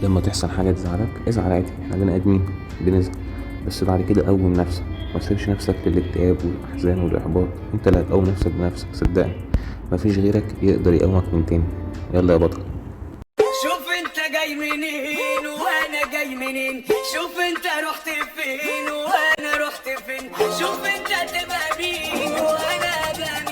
لما تحصل حاجة تزعلك ازعل عادي، احنا بني آدمين بنزعل، بس بعد كده قوم نفسك، ما تسيبش نفسك للاكتئاب والأحزان والإحباط. انت اللي هتقوم نفسك بنفسك، صدقني مفيش غيرك يقدر يقومك من تاني. يلا يا بطل. شوف انت جاي منين وانا جاي منين، شوف انت رحت فين وانا رحت فين، شوف انت تبقى مين وانا ابقى